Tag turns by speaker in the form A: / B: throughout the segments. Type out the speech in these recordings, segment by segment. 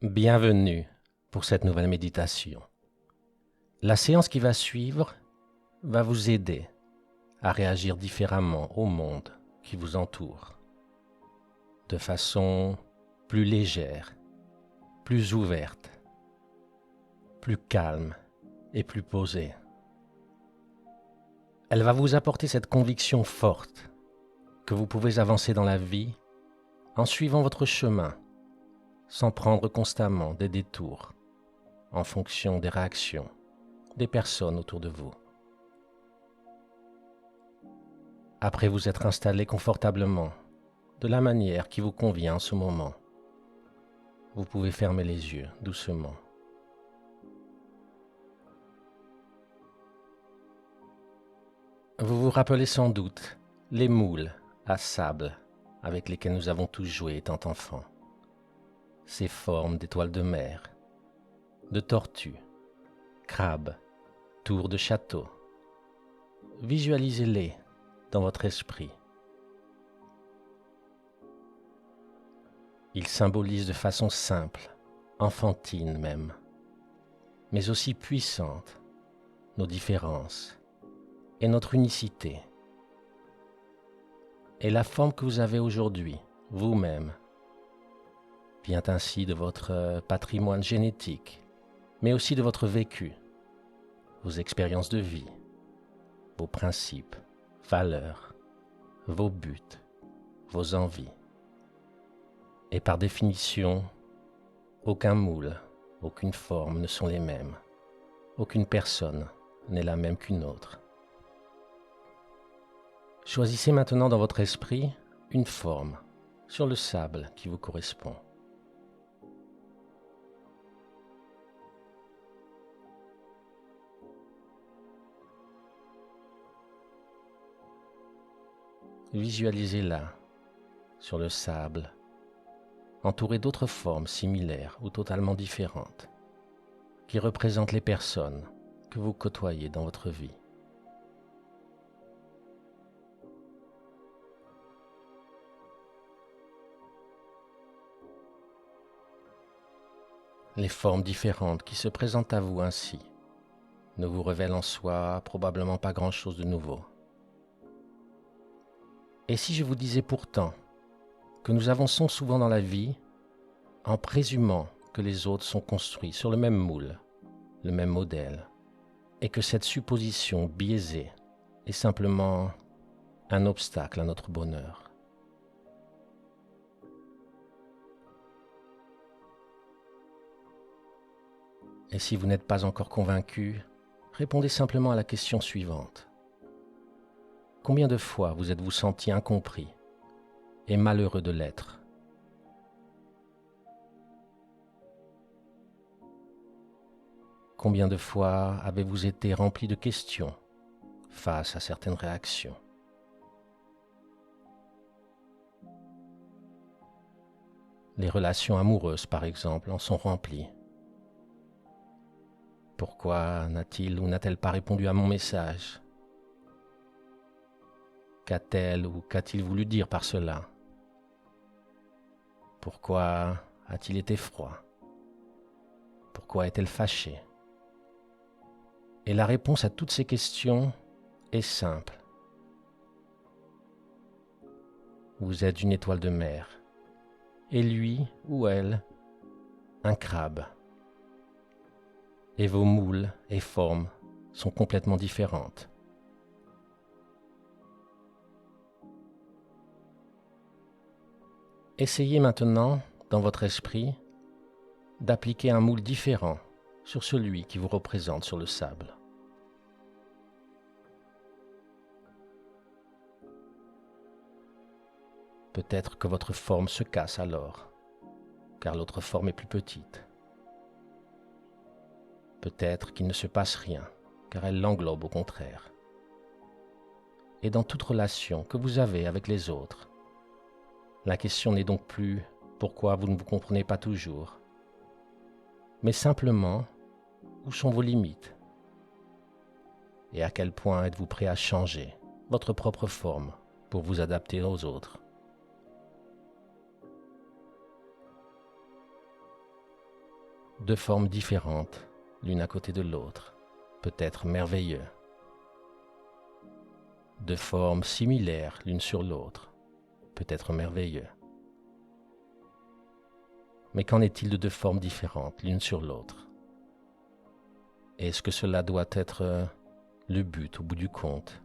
A: Bienvenue pour cette nouvelle méditation. La séance qui va suivre va vous aider à réagir différemment au monde qui vous entoure, de façon plus légère, plus ouverte, plus calme et plus posée. Elle va vous apporter cette conviction forte que vous pouvez avancer dans la vie en suivant votre chemin, sans prendre constamment des détours en fonction des réactions des personnes autour de vous. Après vous être installé confortablement, de la manière qui vous convient en ce moment, vous pouvez fermer les yeux doucement. Vous vous rappelez sans doute les moules à sable avec lesquels nous avons tous joué étant enfants. Ces formes d'étoiles de mer, de tortues, crabes, tours de château. Visualisez-les dans votre esprit. Ils symbolisent de façon simple, enfantine même, mais aussi puissante, nos différences et notre unicité. Et la forme que vous avez aujourd'hui, vous-même, vient ainsi de votre patrimoine génétique, mais aussi de votre vécu, vos expériences de vie, vos principes, valeurs, vos buts, vos envies. Et par définition, aucun moule, aucune forme ne sont les mêmes. Aucune personne n'est la même qu'une autre. Choisissez maintenant dans votre esprit une forme sur le sable qui vous correspond. Visualisez-la sur le sable, entourée d'autres formes similaires ou totalement différentes, qui représentent les personnes que vous côtoyez dans votre vie. Les formes différentes qui se présentent à vous ainsi ne vous révèlent en soi probablement pas grand-chose de nouveau. Et si je vous disais pourtant que nous avançons souvent dans la vie en présumant que les autres sont construits sur le même moule, le même modèle, et que cette supposition biaisée est simplement un obstacle à notre bonheur. Et si vous n'êtes pas encore convaincu, répondez simplement à la question suivante. Combien de fois vous êtes-vous senti incompris et malheureux de l'être ? Combien de fois avez-vous été rempli de questions face à certaines réactions ? Les relations amoureuses, par exemple, en sont remplies. Pourquoi n'a-t-il ou n'a-t-elle pas répondu à mon message ? Qu'a-t-elle ou qu'a-t-il voulu dire par cela ? Pourquoi a-t-il été froid ? Pourquoi est-elle fâchée ? Et la réponse à toutes ces questions est simple. Vous êtes une étoile de mer, et lui ou elle, un crabe. Et vos moules et formes sont complètement différentes. Essayez maintenant, dans votre esprit, d'appliquer un moule différent sur celui qui vous représente sur le sable. Peut-être que votre forme se casse alors, car l'autre forme est plus petite. Peut-être qu'il ne se passe rien, car elle l'englobe au contraire. Et dans toute relation que vous avez avec les autres, la question n'est donc plus pourquoi vous ne vous comprenez pas toujours, mais simplement où sont vos limites et à quel point êtes-vous prêt à changer votre propre forme pour vous adapter aux autres. deux formes différentes, l'une à côté de l'autre, peut être merveilleux. Deux formes similaires l'une sur l'autre, peut être merveilleux. Mais qu'en est-il de deux formes différentes l'une sur l'autre? Est-ce que cela doit être le but au bout du compte?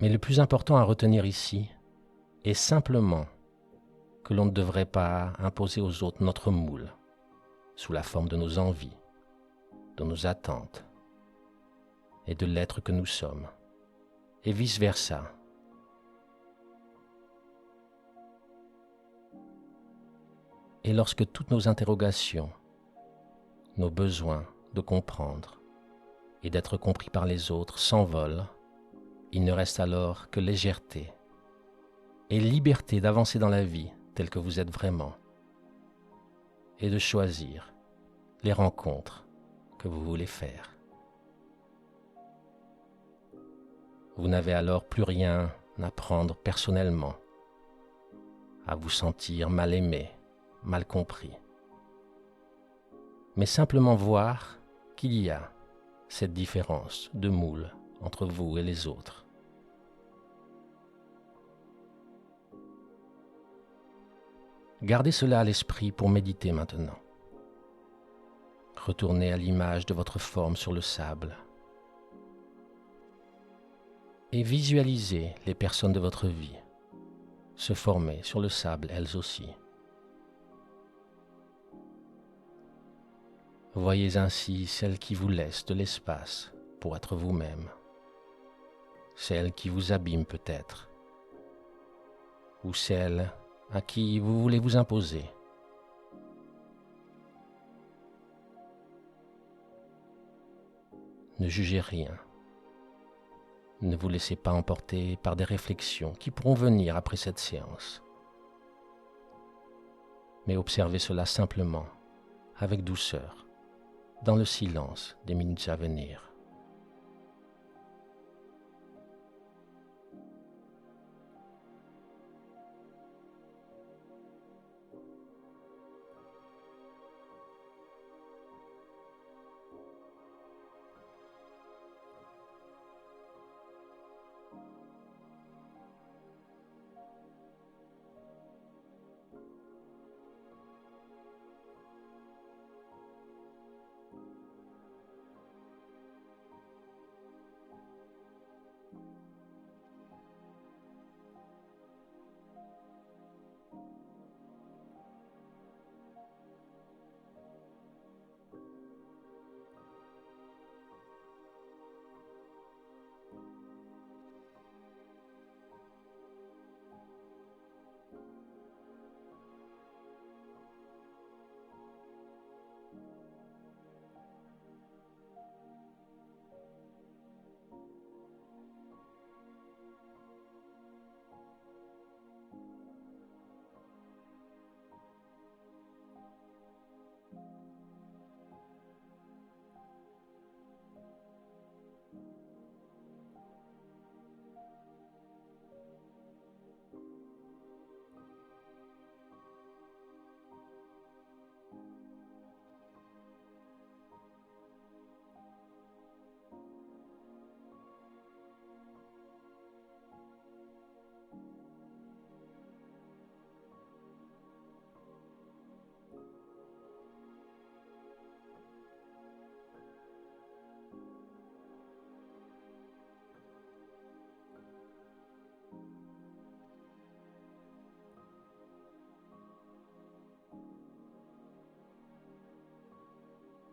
A: Mais le plus important à retenir ici est simplement que l'on ne devrait pas imposer aux autres notre moule, sous la forme de nos envies, de nos attentes et de l'être que nous sommes, et vice-versa. Et lorsque toutes nos interrogations, nos besoins de comprendre et d'être compris par les autres s'envolent, il ne reste alors que légèreté et liberté d'avancer dans la vie telle que vous êtes vraiment et de choisir les rencontres que vous voulez faire. Vous n'avez alors plus rien à prendre personnellement, à vous sentir mal aimé, mal compris, mais simplement voir qu'il y a cette différence de moule entre vous et les autres. Gardez cela à l'esprit pour méditer maintenant. Retournez à l'image de votre forme sur le sable et visualisez les personnes de votre vie se former sur le sable elles aussi. Voyez ainsi celles qui vous laissent de l'espace pour être vous-même, celles qui vous abîment peut-être, ou celles à qui vous voulez vous imposer. Ne jugez rien. Ne vous laissez pas emporter par des réflexions qui pourront venir après cette séance. Mais observez cela simplement, avec douceur, dans le silence des minutes à venir.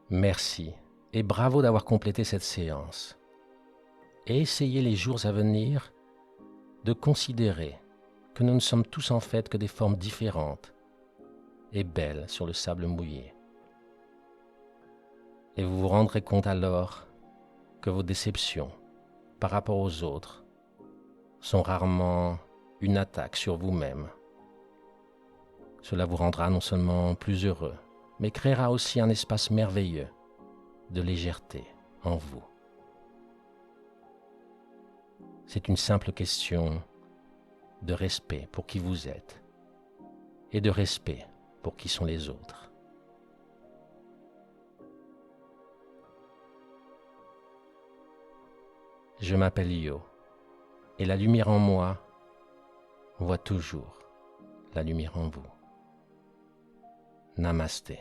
A: Merci et bravo d'avoir complété cette séance. Et essayez les jours à venir de considérer que nous ne sommes tous en fait que des formes différentes et belles sur le sable mouillé. Et vous vous rendrez compte alors que vos déceptions par rapport aux autres sont rarement une attaque sur vous-même. Cela vous rendra non seulement plus heureux, mais créera aussi un espace merveilleux de légèreté en vous. C'est une simple question de respect pour qui vous êtes et de respect pour qui sont les autres. Je m'appelle Yo, et la lumière en moi voit toujours la lumière en vous. Namasté.